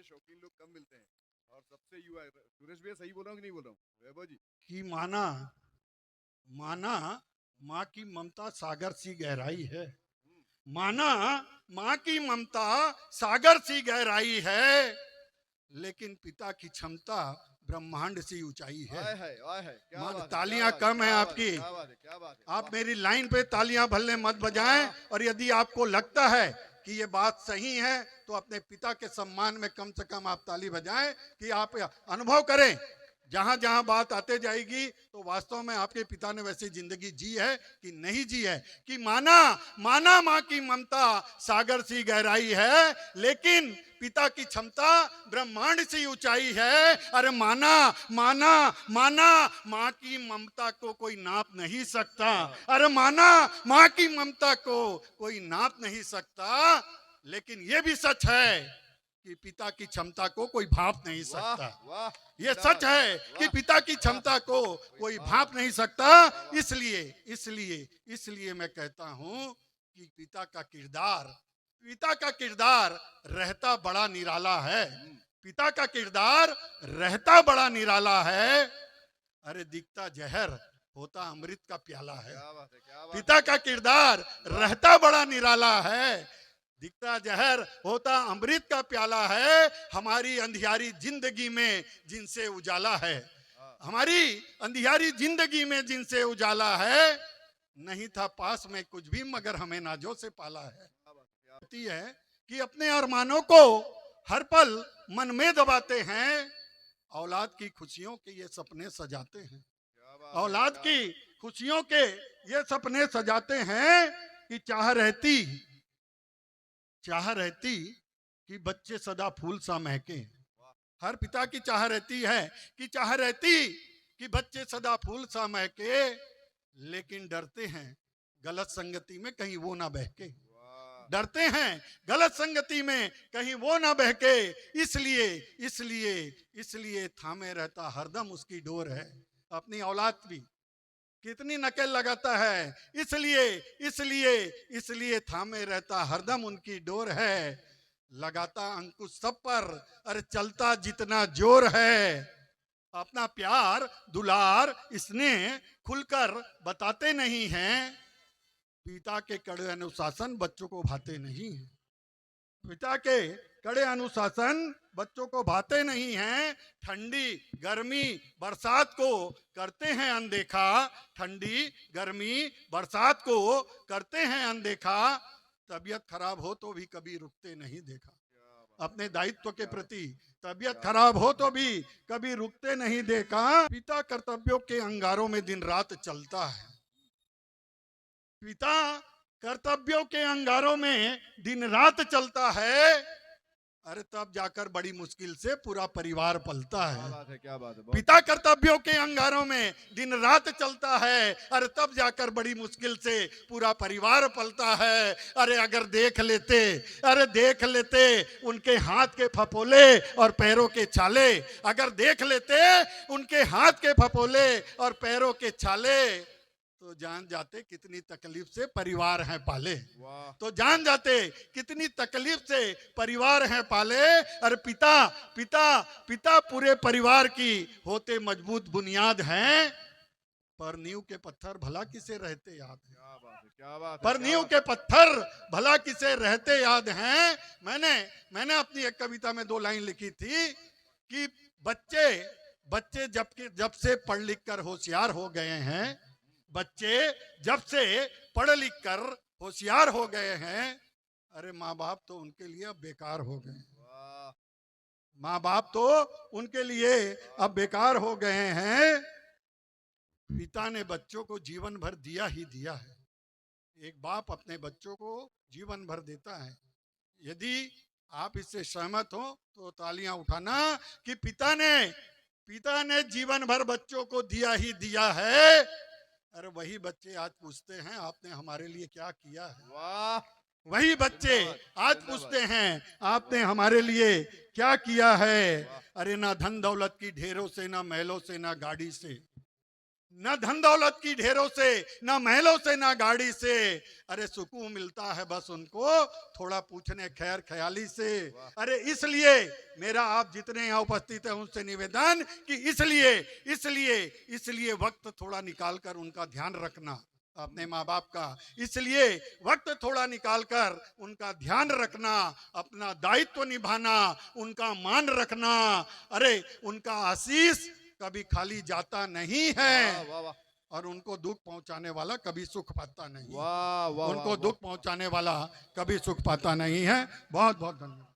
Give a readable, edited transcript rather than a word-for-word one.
शौकीन लोग कम मिलते हैं और सबसे युवा। सुरेश भैया सही बोल रहा हूँ कि नहीं बोल रहा हूँ वैभव जी? कि माना माना माँ की ममता सागर सी गहराई है। माना माँ की ममता सागर सी गहराई है, लेकिन पिता की क्षमता ब्रह्मांड सी ऊंचाई है। आए है आए है, क्या मान बात है, क्या तालियां बात है, कम है क्या बात है, आपकी। क्या बात है, क्या बात है, आप वाह मेरी लाइन पे तालियां भलने मत बजाएं, वाह। और यदि आपको लगता है कि ये बात सही है तो अपने पिता के सम्मान में कम से कम आप ताली बजाएं, कि आप अनुभव करें जहां जहां बात आते जाएगी तो वास्तव में आपके पिता ने वैसी जिंदगी जी है कि नहीं जी है। कि माना माना माँ की ममता सागर सी गहराई है, लेकिन पिता की क्षमता ब्रह्मांड सी ऊंचाई है। अरे माना माना माना माँ की ममता को कोई नाप नहीं सकता। अरे माना माँ की ममता को कोई नाप नहीं सकता, लेकिन यह भी सच है कि पिता की क्षमता को कोई भाप नहीं वाह सकता। वाह, यह जिंदाबाद, सच है कि वाह पिता की वाह, क्षमता को कोई वाह भाप वाह, नहीं सकता। क्या बात। इसलिए इसलिए इसलिए मैं कहता हूं कि पिता का किरदार रहता बड़ा निराला है। पिता का किरदार रहता बड़ा निराला है। अरे दिखता जहर होता अमृत का प्याला है। क्या बात है, क्या बात है, पिता का किरदार वाह रहता बड़ा निराला है। दिखता जहर होता अमृत का प्याला है। हमारी अंधियारी जिंदगी में जिनसे उजाला है, हाँ, हमारी अंधियारी जिंदगी में जिनसे उजाला है, नहीं था पास में कुछ भी मगर हमें नाजों से पाला है। क्या बात है, होती है कि अपने अरमानों को हर पल मन में दबाते हैं। औलाद की खुशियों के ये सपने सजाते हैं। क्या बात है, औलाद क्या की खुशियों के ये सपने सजाते हैं कि चाह रहती कि बच्चे सदा फूल सा महके। वाह, हर पिता की चाह रहती है कि चाह रहती कि बच्चे सदा फूल सा महके, लेकिन डरते हैं गलत संगति में कहीं वो ना बहके। वाह डरते हैं गलत संगति में कहीं वो ना बहके। इसलिए इसलिए इसलिए थामे रहता हरदम उसकी डोर है। अपनी औलाद भी कितनी नकेल लगाता है, इसलिए इसलिए इसलिए थामे रहता हरदम उनकी डोर है। लगाता अंकुश सब पर, अरे चलता जितना जोर है। अपना प्यार दुलार स्नेह खुलकर बताते नहीं हैं। पिता के कड़े अनुशासन बच्चों को भाते नहीं हैं। पिता के कड़े अनुशासन बच्चों को भाते नहीं हैं। ठंडी गर्मी बरसात को करते हैं अनदेखा। ठंडी गर्मी बरसात को करते हैं अनदेखा। तबीयत खराब हो तो भी कभी रुकते नहीं देखा। अपने दायित्व के प्रति तबीयत खराब हो तो भी कभी रुकते नहीं देखा। पिता कर्तव्यों के अंगारों में दिन रात चलता है। पिता कर्तव्यों के अंगारों में दिन रात चलता है। अरे तब जाकर बड़ी मुश्किल से पूरा परिवार पलता क्या है। बात है, क्या बात है, बहुत पिता कर्तव्यों के अंगारों में दिन रात चलता है। अरे तब जाकर बड़ी मुश्किल से पूरा परिवार पलता है। अरे अरे देख लेते उनके हाथ के फपोले और पैरों के छाले। अगर देख लेते उनके हाथ के फपोले और पैरों के छाले, तो जान जाते कितनी तकलीफ से परिवार हैं पाले। वाह, तो जान जाते कितनी तकलीफ से परिवार हैं पाले। अरे पिता पिता पिता पूरे परिवार की होते मजबूत बुनियाद हैं। पर नींव के पत्थर भला किसे रहते याद है। क्या बात है, क्या बात है, पर क्या नींव बात के पत्थर भला किसे रहते याद हैं। मैंने मैंने अपनी एक कविता में 2 लाइन लिखी थी कि बच्चे बच्चे जब से पढ़ लिख कर होशियार हो गए हैं, बच्चे जब से पढ़ लिख कर होशियार हो गए हैं, अरे माँ बाप तो उनके लिए अब बेकार हो गए। वाह, माँ बाप तो उनके लिए अब बेकार हो गए हैं। पिता ने बच्चों को जीवन भर दिया ही दिया है। एक बाप अपने बच्चों को जीवन भर देता है। यदि आप इससे सहमत हो तो तालियां उठाना कि पिता ने जीवन भर बच्चों को दिया ही दिया है। अरे वही बच्चे आज पूछते हैं आपने हमारे लिए क्या किया है। वाह, वही बच्चे जिंदाबाद, आज जिंदाबाद, पूछते हैं आपने हमारे लिए क्या किया है। वाह, अरे ना धन दौलत की ढेरों से, ना महलों से, ना गाड़ी से, न धन दौलत की ढेरों से, न महलों से, न गाड़ी से, अरे सुकून मिलता है बस उनको थोड़ा पूछने खैर ख्याली से। अरे इसलिए मेरा आप जितने यहाँ उपस्थित हैं उनसे निवेदन कि इसलिए इसलिए इसलिए वक्त थोड़ा निकाल कर उनका ध्यान रखना, अपने माँ बाप का, इसलिए वक्त थोड़ा निकालकर उनका ध्यान रखना, अपना दायित्व निभाना, उनका मान रखना। अरे उनका आशीष कभी खाली जाता नहीं है, वाह वाह और उनको दुख पहुंचाने वाला कभी सुख पाता नहीं, वाह वाह उनको वाह दुख पहुंचाने वाला कभी सुख पाता नहीं है। बहुत बहुत धन्यवाद।